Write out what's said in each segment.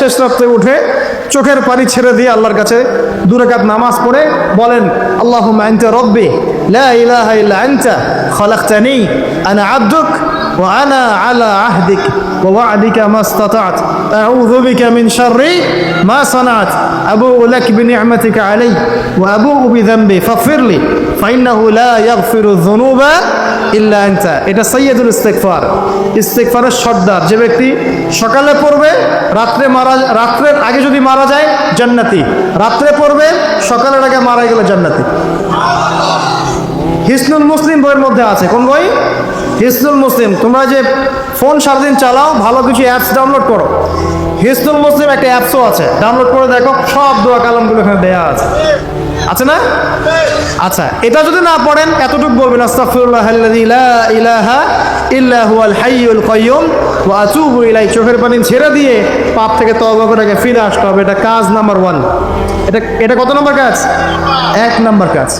শেষ রাত্রে উঠে চোখের পানি ছেড়ে দিয়ে আল্লাহর কাছে 2 রাকাত নামাজ পড়ে বলেন, আল্লাহুম্মা আনতা রাব্বি লা ইলাহা ইল্লা আনতা খালাকতানি আনা আবদুক ওয়া আনা আলা আহদিক ওয়া ওয়া'দিকা মাস্তাতা'ত আউযু বিকা মিন শাররি মা সানা'ত আবুউ লাক বিনি'মাতিকা আলাইয়া ওয়া আবুউ বিযামবি ফাগফিরলি ফাইন্নাহু লা ইয়াগফিরু যুনুবা ইল্লা আনতা। এটা সাইয়্যিদুল ইস্তিগফার, ইস্তিগফারের সর্দার। যে ব্যক্তি সকালে পড়বে, রাত্রের আগে যদি মারা যায় জান্নাতি, রাত্রে পড়বে সকালের আগে মারা গেলে জান্নাতি। হিসনুল মুসলিম বইয়ের মধ্যে আছে। কোন বই? হিসনুল মুসলিম। তোমরা যে ফোন সারাদিন চালাও, ভালো কিছু অ্যাপস ডাউনলোড করো। হিসনুল মুসলিম একটা অ্যাপসও আছে, ডাউনলোড করে দেখো, সব দোয়া কালামগুলো এখানে দেয়া আছে, আছে না? আচ্ছা, এটা যদি না পড়েন এতটুকু বলবেন, আস্তাগফিরুল্লাহাল্লাযী লা ইলাহা ইল্লা হুয়াল হাইয়ুল কাইয়্যুম ওয়া আতুবু ইলাইহি। চোখের পানি ছেড়ে দিয়ে পাপ থেকে তওবা করে ফিরে আসতে হবে। এটা কাজ নাম্বার 1। এটা কত নম্বর কাজ? 1 নম্বর কাজ।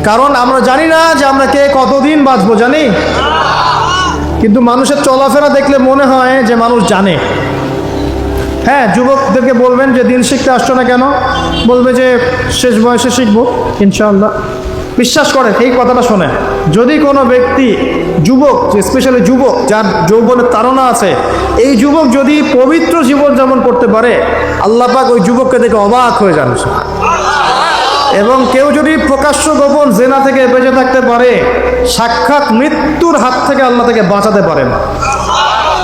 কারণ আমরা জানি না যে আমরা কে কতদিন বাঁচবো, জানি? কিন্তু মানুষের চলাফেরা দেখলে মনে হয় যে মানুষ জানে। হ্যাঁ, যুবকদেরকে বলবেন যে দিন শিখতে আসছো না কেন? বলবে যে শেষ বয়সে শিখবো ইনশাআল্লাহ। বিশ্বাস করেন, এই কথাটা শোনেন, যদি কোনো ব্যক্তি যুবক, স্পেশালি যুবক যার যৌবনের তাড়না আছে, এই যুবক যদি পবিত্র জীবন যাপন করতে পারে, আল্লাহ পাক ওই যুবককে দেখে অবাক হয়ে যান। এবং কেউ যদি প্রকাশ্য গোপন জেনা থেকে বেঁচে থাকতে পারে, সাক্ষাৎ মৃত্যুর হাত থেকে আল্লাহ তাকে বাঁচাতে পারেন।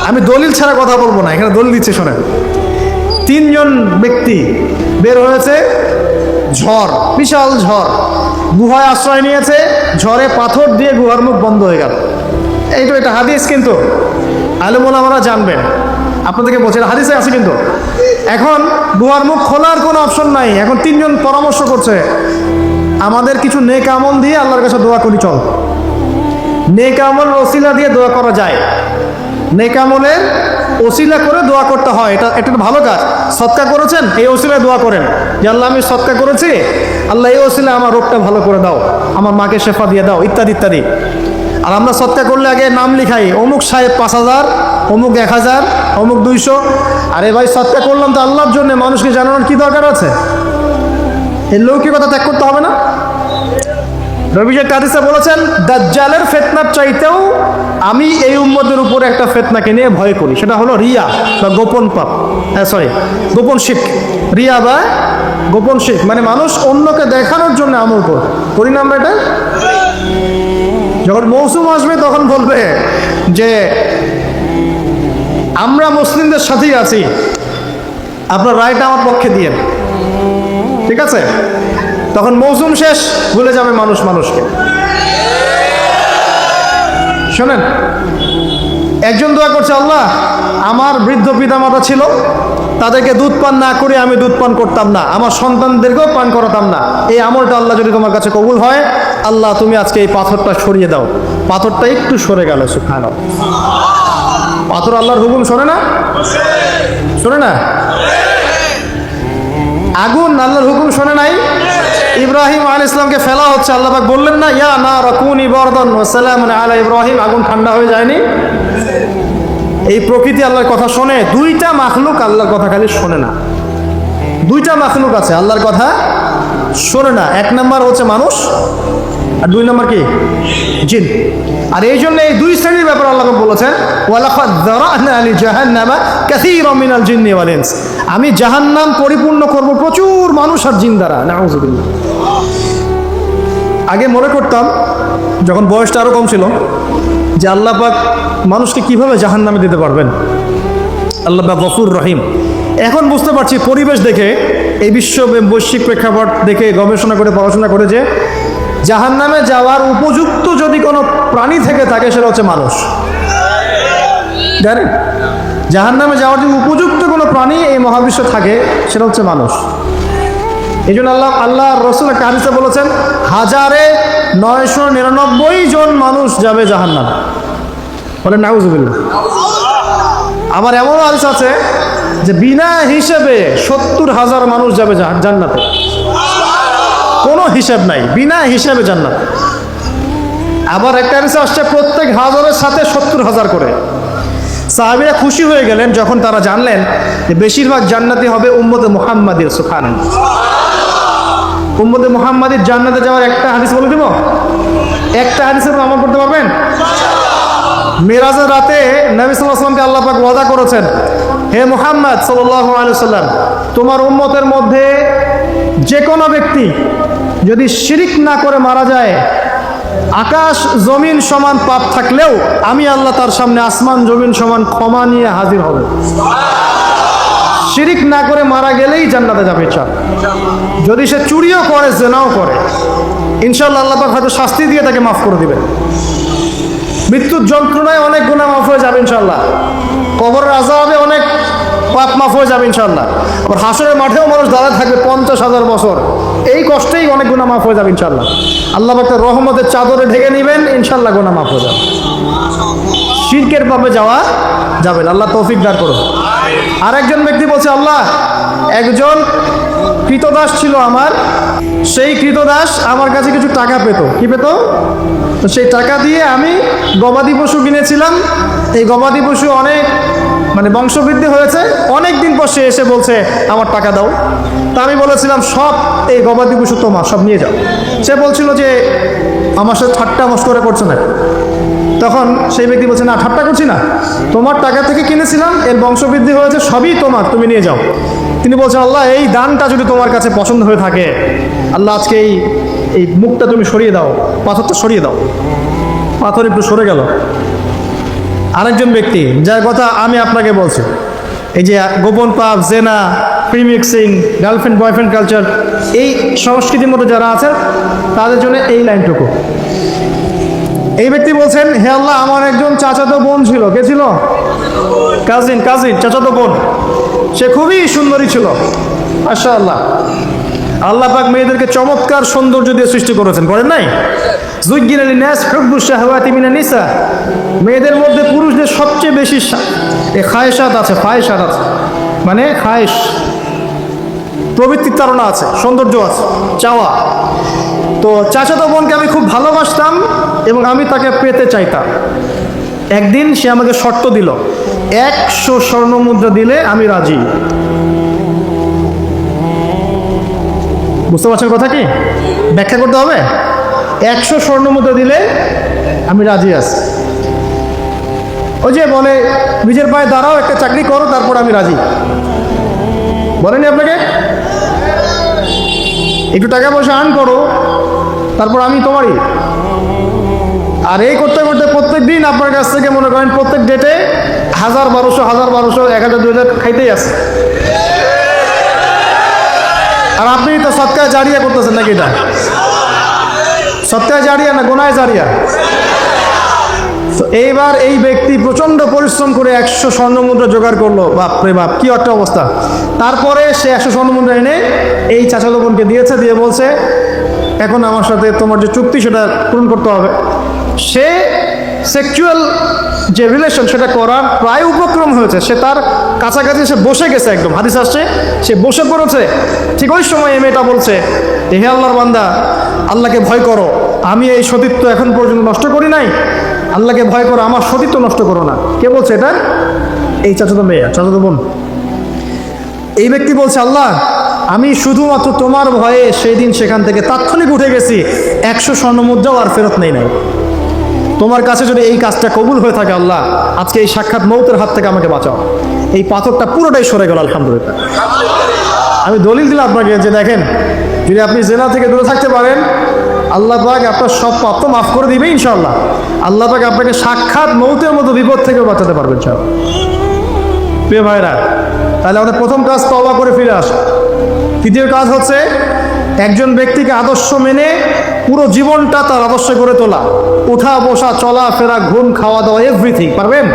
আমি দলিল ছাড়া কথা বলবো না, এখানে দলিল দিচ্ছে শোনেন। 3 জন ব্যক্তি বের হয়েছে, ঝড়, বিশাল ঝড়, গুহায় আশ্রয় নিয়েছে, ঝড়ে পাথর দিয়ে গুহার মুখ বন্ধ হয়ে গেল। এই তো এটা হাদিস, কিন্তু আলেম ওলামারা জানবেন, আপনাদেরকে বলছে হাদিসে আছে। কিন্তু এখন গুহার মুখ খোলার কোনো অপশন নাই। এখন 3 জন পরামর্শ করছে, আমাদের কিছু নেক আমল দিয়ে আল্লাহর কাছে দোয়া করি, চল। নেক আমল ওসিলা দিয়ে দোয়া করা যায়, নেক আমলের ওসিলা করে দোয়া করতে হয়, এটা একটা ভালো কাজ। সদকা করেছেন, এই ওসিলায় দোয়া করেন যে আল্লাহ আমি সদকা করেছি, আল্লাহ এই ওসিলা আমার রোগটা ভালো করে দাও, আমার মাকে শেফা দিয়ে দাও, ইত্যাদি ইত্যাদি। আর আমরা সদকা করলে আগে নাম লিখাই, অমুক সাহেব 5000, অমুক 1000, অমুক 200। আরে ভাই, সদকা করলাম তো আল্লাহর জন্য, মানুষকে জানানোর কি দরকার আছে? এই লৌকিকতা ত্যাগ করতে হবে না? নবীজি হাদিসে বলেছেন, দাজ্জালের ফিতনার চাইতেও আমি এই উম্মতের উপরে একটা ফিতনাকে নিয়ে ভয় করি, সেটা হলো রিয়া বা গোপন পাপ, গোপন শিরক। রিয়া বা গোপন শিরক মানে মানুষ অন্যকে দেখানোর জন্য আমল করি না আমরা এটা? যখন মৌসুম আসবে তখন বলবে যে আমরা মুসলিমদের সাথেই আছি, আপনার রায়টা আমার পক্ষে দিয়েন, ঠিক আছে? তখন মৌসুম শেষ, ভুলে যাবে মানুষ মানুষকে। শোনেন, একজন দোয়া করছে, আল্লাহ আমার বৃদ্ধ পিতামাতা ছিল, তাদেরকে দুধ পান না করে আমি দুধ পান করতাম না, আমার সন্তানদেরকেও পান করাতাম না, এই আমলটা আল্লাহ যদি তোমার কাছে কবুল হয়, আল্লাহ তুমি আজকে এই পাথরটা সরিয়ে দাও। পাথরটা একটু সরে গেল, সুবহানাল্লাহ। পাথর আল্লাহর হুকুম শোনে না? শোনে না? আগুন আল্লাহর হুকুম শোনে নাই? ইব্রাহিম আলাইহিস সালামকে ফেলা হচ্ছে, আল্লাহ পাক বললেন না, ইয়া নার কুনি বারদান ওয়া সালামান আলা ইব্রাহিম, আগুন ঠান্ডা হয়ে যায়নি? এই প্রকৃতি আল্লাহর কথা শোনে। 2টা মাখলুক আল্লাহর কথা খালি শোনে না। 2টা মাখলুক আছে আল্লাহর কথা শোনে না। 1 নম্বর হচ্ছে মানুষ, আর 2 নম্বর কি? জিন। আর এই জন্য এই 2 শ্রেণীর ব্যাপারে আল্লাহ বলেছেন, ওয়ালাকাদ যারানা লি জাহান্নামা কাসীরাম মিনাল জিন্নি ওয়াল ইনস, আমি জাহান্নাম পরিপূর্ণ করব প্রচুর মানুষ আর জিন দ্বারা। নাউযুবিল্লাহ। আগে মনে করতাম, যখন বয়সটা আরো কম ছিল, যে আল্লাহ পাক মানুষকে কিভাবে জাহান্নামে দিতে পারবেন, আল্লাহ পাক গফুর রহিম। এখন বুঝতে পারছি, পরিবেশ দেখে, এই বৈশ্বিক প্রেক্ষাপট দেখে, গবেষণা করে, পড়াশোনা করে, যে জাহান্নামে যাওয়ার উপযুক্ত যদি কোনো প্রাণী থেকে থাকে, সেটা হচ্ছে মানুষ। জানেন, জাহান্নামে যাওয়ার যদি উপযুক্ত কোনো প্রাণী এই মহাবিশ্ব থাকে, সেটা হচ্ছে মানুষ। এই জন্য আল্লাহ রসুল একটা হাদিসে বলেছেন, 1999 জন মানুষ যাবে জাহান্নামে। বলেন নাউযুবিল্লাহ। আবার এমন হাদিস আছে যে বিনা হিসেবে 70,000 মানুষ যাবে জান্নাতে, কোনো হিসাব নাই, বিনা হিসাবে জান্নাত। আবার একটা হাদিসে আসছে প্রত্যেক হাজারের সাথে 70,000 করে। সাহাবীরা খুশি হয়ে গেলেন যখন তারা জানলেন যে বেশিরভাগ জান্নাতি হবে উম্মতে মুহাম্মাদের। সুবহানাল্লাহ। উম্মতে মুহাম্মাদের জান্নাতে যাওয়ার একটা হাদিস বলে দেব, একটা হাদিসের উপর আমল করতে পারবেন? মেরাজের রাতে নবী সাল্লাল্লাহু আলাইহি ওয়াসাল্লামকে আল্লাহ পাক ওয়াদা করেছেন, হে মুহাম্মদ সাল্লাল্লাহু আলাইহি ওয়াসাল্লাম, তোমার উম্মতের মধ্যে যে কোনো ব্যক্তি যদি শিরিক না করে মারা যায়, আকাশ জমিন সমান পাপ থাকলেও আমি আল্লাহ তার সামনে আসমান জমিন সমান ক্ষমা নিয়ে হাজির হবে। শিরিক না করে মারা গেলেই জান্নাতে যাবে ইনশাআল্লাহ। যদি সে চুরিও করে, জেনাও করে, ইনশাআল্লাহ আল্লাহ পাক হয়তো শাস্তি দিয়ে তাকে মাফ করে দিবেন। মৃত্যুর যন্ত্রণায় অনেক গুনাহ মাফ হয়ে যাবে ইনশাআল্লাহ। কবরের আযাবে অনেক পাপ মাফ হয়ে যাবে ইনশাআল্লাহ। আর হাসরের মাঠেও মানুষ দাঁড়ায় থাকবে 50,000 বছর, এই কষ্টেই অনেক গুনাহ মাফ হয়ে যাবে ইনশাআল্লাহ। আল্লাহ পাক তার রহমতের চাদরে ঢেকে নেবেন, ইনশাআল্লাহ গুনাহ মাফ হয়ে যাবে। শিরকের পাপে যাওয়া যাবে না, আল্লাহ তৌফিক দান করুন। আরেকজন ব্যক্তি বলছে, আল্লাহ, একজন কৃতদাস ছিল আমার, সেই কৃতদাস আমার কাছে কিছু টাকা পেত। কি পেত? তো সেই টাকা দিয়ে আমি গবাদি পশু কিনেছিলাম। এই গবাদি পশু অনেক বংশবৃদ্ধি হয়েছে। অনেক দিন পর সে এসে বলছে আমার টাকা দাও। তা আমি বলেছিলাম সব এই গবাদি পশু তোমার, সব নিয়ে যাও। সে বলছিল যে আমার সাথে ঠাট্টা মস্করা করছে না। তখন সেই ব্যক্তি বলছে, না ঠাট্টা করছি না, তোমার টাকা থেকে কিনেছিলাম, এর বংশবৃদ্ধি হয়েছে, সবই তোমার, তুমি নিয়ে যাও। তিনি বলছেন, আল্লাহ, এই দানটা যদি তোমার কাছে পছন্দ হয়ে থাকে, আল্লাহ আজকে এই মুখটা তুমি সরিয়ে দাও, পাথরটা সরিয়ে দাও। পাথর একটু সরে গেল। আরেকজন ব্যক্তি, যার কথা আমি আপনাকে বলছি, এই যে গোপন পাপ, জেনা, প্রিমিক্সিং, গার্লফ্রেন্ড বয়ফ্রেন্ড কালচার, এই সংস্কৃতির মধ্যে যারা আছেন তাদের জন্য এই লাইনটুকু। এই ব্যক্তি বলছেন, হে আল্লাহ, আমার একজন চাচাতো বোন ছিল। কে ছিল? কাজিন, চাচাতো বোন। সে খুবই সুন্দরী ছিল, মাশাআল্লাহ। আল্লাহ পাক মেয়েদেরকে চমৎকার সৌন্দর্য দিয়ে সৃষ্টি করেছেন, করেন নাই? যুজ্জিনা লিন-নাস হুব্বুশ শাহাওয়াতি মিনান নিসা। মেয়েদের মধ্যে পুরুষদের সবচেয়ে বেশি খায়েশাত আছে, মানে খায়েশ, প্রবৃত্তির তাড়না আছে, সৌন্দর্য আছে, চাওয়া। তো চাচাতো বোনকে আমি খুব ভালোবাসতাম এবং আমি তাকে পেতে চাইতাম। একদিন সে আমাকে শর্ত দিল, 100 স্বর্ণ মুদ্রা দিলে আমি রাজি। বুঝতে পারছেন কথা কি? ব্যাখ্যা করতে হবে। 100 স্বর্ণ মুদ্রা দিলে আমি রাজি আছি। ওই যে বলে, নিজের পায়ে দাঁড়াও, একটা চাকরি করো, তারপর আমি রাজি। বলেনি আপনাকে? একটু টাকা পয়সা আর্ন করো, তারপর আমি তোমারই। আর এই করতে করতে প্রত্যেক দিন আপনার কাছ থেকে মনে করেন প্রত্যেক ডেটে 1000-1200, 1000 2000 খাইতেই আছে। আর আপনি তো সৎকায় জারিয়া করতেছেন নাকি? এটা সৎকায় জারিয়া না গুনায় জারিয়া? তো এইবার এই ব্যক্তি প্রচন্ড পরিশ্রম করে 100 স্বর্ণ মুদ্রা জোগাড় করলো। বাপরে বাপ, কি একটা অবস্থা! তারপরে সে 100 স্বর্ণ মুদ্রা এনে এই চাচাতো বোনকে দিয়েছে, দিয়ে বলছে, এখন আমার সাথে তোমার যে চুক্তি সেটা পূরণ করতে হবে। সে সেক্সুয়াল যে রিলেশন সেটা করার প্রায় উপক্রম হয়েছে। সে তার কাছাকাছি সে বসে গেছে, একদম হাদিস আসছে সে বসে পড়েছে। ঠিক ওই সময় এই মেয়েটা বলছে, হে আল্লাহর বান্দা, আল্লাহকে ভয় করো, আমি এই সতীত্ব এখন পর্যন্ত নষ্ট করি নাই, আল্লাহকে ভয় করো, আমার সতীত্ব নষ্ট করো না। কে বলছে এটা? এই চাচাতো মেয়ে, চাচাতো বোন। এই ব্যক্তি বলছে, আল্লাহ, আমি শুধুমাত্র তোমার ভয়ে সেই দিন সেখান থেকে তাৎক্ষণিক উঠে গেছি, 100 স্বর্ণ মুদ্রাও আর ফেরত নেই নাই। তোমার কাছে যদি এই কাজটা কবুল হয়ে থাকে, আল্লাহ, আজকে এই সাক্ষাৎ মৌতের হাত থেকে আমাকে বাঁচাও। এই পাথরটা পুরোটাই সরে গেল, আলহামদুলিল্লাহ। আমি দলিল দিলাম আপনাকে যে দেখেন, যদি আপনি জেনা থেকে দূরে থাকতে পারেন, আল্লাহ পাক আপনার সব পাপ তো মাফ করে দিবে ইনশাআল্লাহ। আল্লাহ পাক আপনাকে সাক্ষাৎ মৌতের মতো বিপদ থেকে বাঁচাতে পারবেন ইনশাআল্লাহ। প্রিয় ভাইরা, তাহলে আমাদের প্রথম কাজ তওবা করে ফিরে আসা। দ্বিতীয় কাজ হচ্ছে একজন ব্যক্তিকে আদর্শ মেনে পুরো জীবনটা তার আদর্শ করে তোলা। উঠা বসা, চলা ফেরা, ঘুম, খাওয়া দাওয়া, এভরিথিং পারবেন।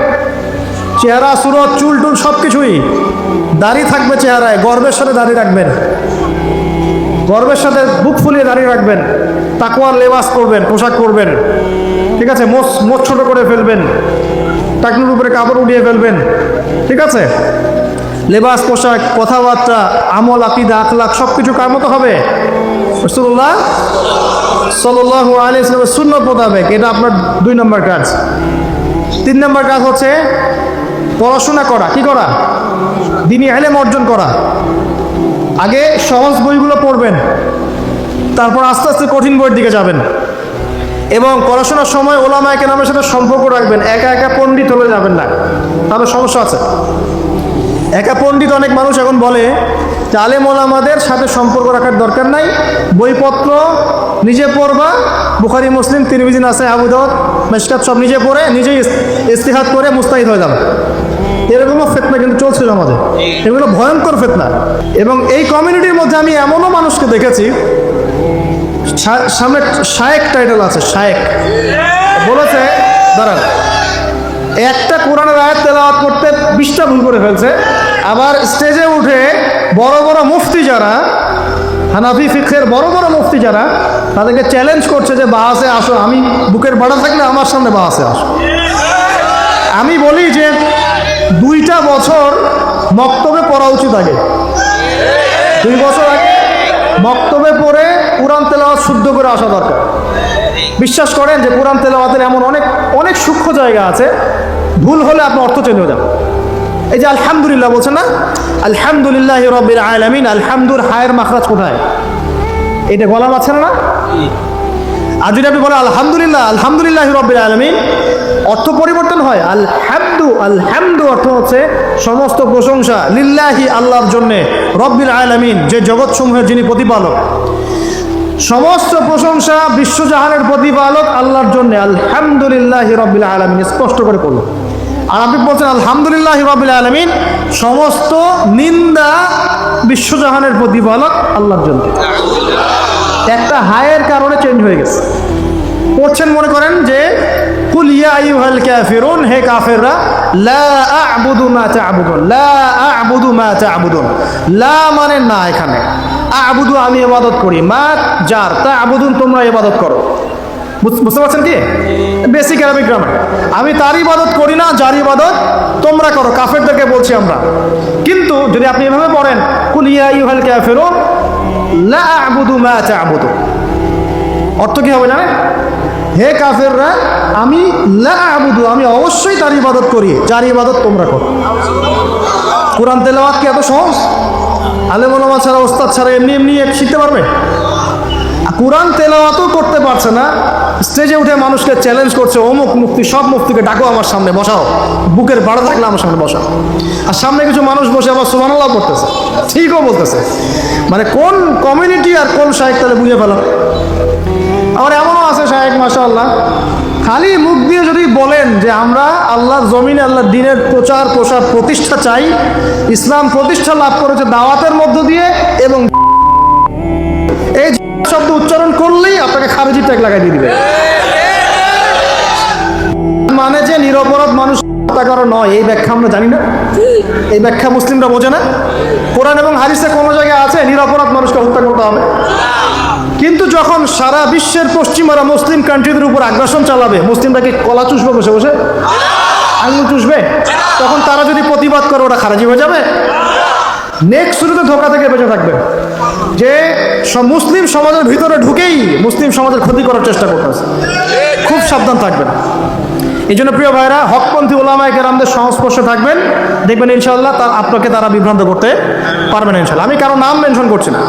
চেহারা, সুরত, চুল টুল সব কিছুই। দাড়ি থাকবে চেহারায়, গর্বের সাথে দাড়ি রাখবেন, গর্বের সাথে বুক ফুলিয়ে দাড়ি রাখবেন। তাকওয়ার লেবাস করবেন, পোশাক করবেন, ঠিক আছে। মোচ ছোট করে ফেলবেন, টাকনুর উপরে কাপড় উঠিয়ে ফেলবেন, ঠিক আছে। লেবাস, পোশাক, কথাবার্তা, আমল, আকীদা, আখলাক সব কিছু কার মতো হবে? রাসূলুল্লাহ সাল্লাল্লাহু আলাইহি ওয়াসাল্লামের সুন্নাত মোতাবেক। এটা আপনার 2 নম্বর কাজ। 3 নম্বর কাজ হচ্ছে পড়াশোনা করা, কি করা? দ্বীনি ইলম অর্জন করা। আগে সহজ বইগুলো পড়বেন, তারপর আস্তে আস্তে কঠিন বইয়ের দিকে যাবেন। এবং পড়াশোনার সময় ওলামায়ে কেরামের সাথে সম্পর্ক রাখবেন। একা একা পণ্ডিত হলে যাবেন না, তাহলে সমস্যা আছে। একা পণ্ডিত অনেক মানুষ এখন বলে যে আলেম ওলামাদের সাথে সম্পর্ক রাখার দরকার নাই, বইপত্র নিজে পড়বা, বুখারী মুসলিম তিরমিজি নাসাই আবু দাউদ মিশকাত সব নিজে পড়ে নিজেই ইস্তিহাদ করে মুস্তাহিদ হয়ে যাবে। এরকমও ফিতনা কিন্তু চলছিল আমাদের, এগুলো ভয়ঙ্কর ফিতনা। এবং এই কমিউনিটির মধ্যে আমি এমনও মানুষকে দেখেছি, সামনে শায়েক টাইটেল আছে, শায়েক বলেছে দাঁড়ান, একটা কোরআনের আয়াত তেলাওয়াত করতে 20টা ভুল করে ফেলছে। আবার স্টেজে উঠে বড় বড় মুফতি যারা, হানাফি ফিকহের বড় বড় মুফতি যারা, তাদেরকে চ্যালেঞ্জ করছে যে বাহাসে আসো, আমি বুকের বাড়া থাকলে আমার সামনে বাহাসে আসো। আমি বলি যে 2টা বছর মক্তবে পড়া উচিত। আগে 2 বছর আগে মক্তবে পড়ে কোরআন তেলাওয়াত শুদ্ধ করে আসা দরকার। বিশ্বাস করেন যে কোরআন তেলাওয়াতের এমন অনেক অনেক সূক্ষ্ম জায়গা আছে, ভুল হলে আপনার অর্থ চেঞ্জ হয়ে যাবে। এই যে আলহামদুলিল্লাহ বলছেন না, আলহামদুলিল্লাহি রাব্বিল আলামিন, আলহামদুর হায়ের মাখরাজ কোথায়? এটা গলা মাঝখানে না? আর যদি আপনি বলেন আলহামদুলিল্লাহ, আলহামদুলিল্লাহি রাব্বিল আলামিন, অর্থ পরিবর্তন হয়। আলহামদু, আলহামদু অর্থ হচ্ছে সমস্ত প্রশংসা লিল্লাহি, আল্লাহর জন্যে, রব্বিল আলামিন যে জগৎসমূহের যিনি প্রতিপালক, সমস্ত প্রশংসা বিশ্বজাহানের প্রতিপালক আল্লাহর জন্যে, আলহামদুলিল্লাহি রাব্বিল আলামিন স্পষ্ট করে করল। আর আপনি বলছেন আলহামদুলিল্লাহি রাব্বিল আলামিন, সমস্ত নিন্দা বিশ্বজাহানের প্রতিপালক আল্লাহর জন্য। একটা হায়ের কারণে চেঞ্জ হয়ে গেছে। পড়ছেন মনে করেন যে কুল ইয়া আইয়ুহাল কাফিরুন, হে কাফেররা, লা আ'বুদু মা তা'বুদুন, লা আ'বুদু মা তা'বুদুন। লা মানে না, এখানে আ'বুদু আমি ইবাদত করি, মা যার, তা'বুদুন তোমরা ইবাদত করো। বুঝতে পারছেন কি? Basic Arabic grammar. আমি তার ইবাদত করি না, যার ইবাদত তোমরা করো, কাফেরদেরকে বলছি আমরা। কিন্তু যদি আপনি এভাবে পড়েন কুল ইয়া আইয়ুহাল কাফিরুন লা আ'বুদু মা তা'বুদুন, অর্থ কি হবে জানেন? হে কাফেররা, আমি লা আ'বুদু, আমি অবশ্যই তার ইবাদত করি, যার ইবাদত তোমরা করো। কোরআন তেলাওয়াত কি এত সহজ? আলেম ওলামা ছাড়া, ওস্তাদ ছাড়া এমনি এমনি শিখতে পারবে? কোরআন তেলাওয়াতও করতে পারছে না, স্টেজে উঠে মানুষকে চ্যালেঞ্জ করছে, অমুক মুফতি, সব মুফতিকে ডাকো আমার সামনে বসাও, বুকের বাড়া থাকলে আমার সামনে বসাও। আর সামনে কিছু মানুষ বসে আবার সুবহানাল্লাহ পড়তেছে, ঠিকও বলতেছে। মানে কোন কমিউনিটি আর কোন শায়েখ তাহলে বুঝে ফেলো। আবার এমনও আছে শায়েখ মাশাআল্লাহ, খালি মুখ দিয়ে যদি বলেন যে আমরা আল্লাহর জমিনে আল্লাহর দ্বীনের প্রচার প্রসার প্রতিষ্ঠা চাই, ইসলাম প্রতিষ্ঠা লাভ করেছে দাওয়াতের মধ্য দিয়ে, এবং এই শব্দ উচ্চারণ করলেই আপনাকে খারেজি ট্যাগ লাগাই দিয়ে দিবে। মানে যে নিরপরাধ মানুষ হত্যা করা নয়, এই ব্যাখ্যা আমরা জানি না, এই ব্যাখ্যা মুসলিমরা বোঝে না। কোরআন এবং হাদিসে কোনো জায়গায় আছে নিরপরাধ মানুষকে হত্যা করতে হবে? কিন্তু যখন সারা বিশ্বের পশ্চিমারা মুসলিম কান্ট্রিদের উপর আগ্রাসন চালাবে, মুসলিমরা কি কলা চুষবে বসে বসে, আঙুল চুষবে? তখন তারা যদি প্রতিবাদ করে, ওটা খারাজি হয়ে যাবে। নেক্সট শুরুতে ধোকা থেকে বেঁচে থাকবে যে সব মুসলিম সমাজের ভিতরে ঢুকেই মুসলিম সমাজের ক্ষতি করার চেষ্টা করতেছে। খুব সাবধান থাকবেন। এই জন্য প্রিয় ভাইরা, হকপন্থী ওলামায়ে কেরামদের সংস্পর্শে থাকবেন, দেখবেন ইনশাআল্লাহ আপনাকে তারা বিভ্রান্ত করতে পারবে না ইনশাআল্লাহ। আমি কারো নাম মেনশন করছি না,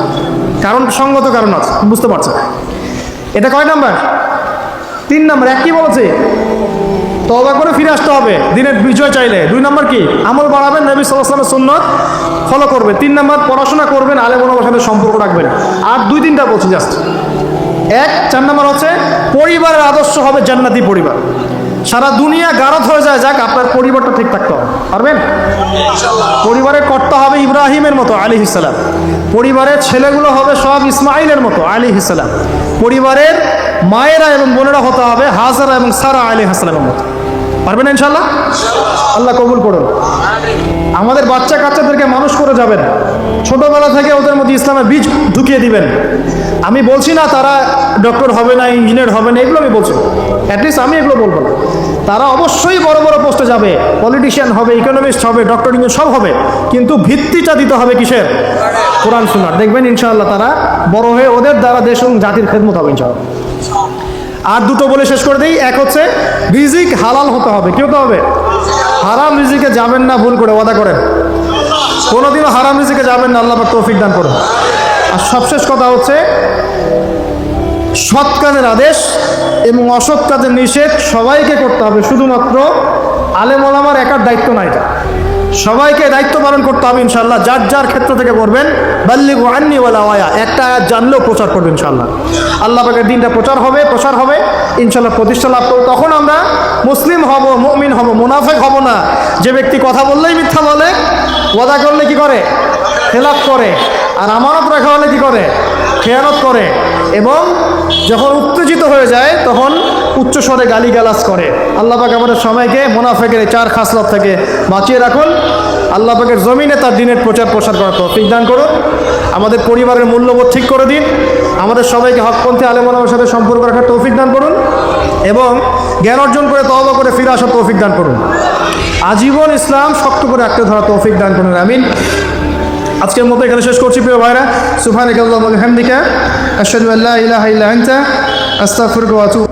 কারণ সঙ্গত কারণ আছে, বুঝতে পারছেন? এটা কয় নাম্বার? 3 নাম্বার। এক কি বলেছে? তওবা করে ফিরে আসতে হবে দিনের বিজয় চাইলে। 2 নাম্বার কি? আমল বাড়াবেন, নবী সাল্লাল্লাহু আলাইহি ওয়াসাল্লামের সুন্নাত ফলো করবেন। 3 নাম্বার পড়াশোনা করবেন, আলেম ওলামার সাথে সম্পর্ক রাখবেন। আর 2-3টা বলছি জাস্ট। 4 নাম্বার হচ্ছে পরিবারের আদর্শ হবে জান্নাতি পরিবার। সারা দুনিয়া গারদ হয়ে যায়, যাক আপনার পরিবারটা ঠিক থাকতে হবে। পারবেন? পরিবারের কর্তা হবে ইব্রাহিমের মতো আলাইহিস সালাম, পরিবারের ছেলেগুলো হবে সব ইসমাইলের মতো আলাইহিস সালাম, পরিবারের মায়েরা এবং বোনেরা হতে হবে হাজারা এবং সারা আলাইহিস সালামের মতো। পারবেন ইনশাআল্লাহ? আল্লাহ কবুল করুন। আমাদের বাচ্চা কাচ্চাদেরকে মানুষ করে যাবেন, ছোটবেলা থেকে ওদের মধ্যে ইসলামের বীজ ঢুকিয়ে দিবেন। আমি বলছি না তারা ডক্টর হবে না, ইঞ্জিনিয়ার হবে না, এগুলো আমি বলছি, অ্যাটলিস্ট আমি এগুলো বলবো না। তারা অবশ্যই বড় বড় পোস্টে যাবে, পলিটিশিয়ান হবে, ইকোনমিস্ট হবে, ডক্টর ইঞ্জিনিয়ার সব হবে, কিন্তু ভিত্তিটা দিতে হবে কিসের? কোরআন সুন্নাহর। দেখবেন ইনশাআল্লাহ তারা বড় হয়ে ওদের দ্বারা দেশ এবং জাতির খেদমত হবে ইনশাআল্লাহ। আর 2টো বলে শেষ করে দিই। এক হচ্ছে রিজিক হালাল হতে হবে। কি হতে হবে? হারাম রিজিকে যাবেন না, ভুল করে ওয়াদা করেন। কোনোদিনও হারাম রিজিকে যাবেন না, আল্লাহ পাক তৌফিক দান করুন। আর সবশেষ কথা হচ্ছে, সৎ কাজের আদেশ এবং অসৎ কাজের নিষেধ সবাইকে করতে হবে, শুধুমাত্র আলেম ওলামার একার দায়িত্ব না, এটা সবাইকে দায়িত্ব পালন করতে হবে ইনশাআল্লাহ। যার যার ক্ষেত্র থেকে করবেন, বাল্লিগু আন্নি ওয়ালা ওয়া, একটা আয়াত জানলেও প্রচার করবেন ইনশাআল্লাহ। আল্লাহ পাকের দিনটা প্রচার হবে ইনশাআল্লাহ, প্রতিষ্ঠা লাভ করব। তখন আমরা মুসলিম হব, মুমিন হব, মুনাফিক হব না। যে ব্যক্তি কথা বললেই মিথ্যা বলে, ওয়াদা করলে কি করে? খেলাফ করে। আর আমানত রাখা হলে কি করে? খেয়ানত করে। এবং যখন উত্তেজিত হয়ে যায় তখন উচ্চ স্বরে গালিগালাজ করে। আল্লাহ পাক আমাদের সবাইকে মুনাফিকের এই 4 খাসলত থেকে বাঁচিয়ে রাখুন। আল্লাহ পাকের জমিনে তার দিনের প্রচার প্রসার করার তৌফিক দান করুন। আমাদের পরিবারের মূল্যবোধ ঠিক করে দিন। আমাদের সবাইকে হকপন্থী আলেম ওলামার সাথে সম্পর্ক রাখার তৌফিক দান করুন এবং জ্ঞান অর্জন করে তওবা করে ফিরে আসার তৌফিক দান করুন। আজীবন ইসলাম শক্ত করে আঁকড়ে ধরার তৌফিক দান করুন, আমিন। আজকের মতো এখানে শেষ করছি প্রিয় ভাইরা। সুবহানাকাল্লাহুম্মা ওয়া বিহামদিকা আশহাদু আল্লা ইলাহা ইল্লা আনতা আস্তাগফিরুকা ওয়া আতুবু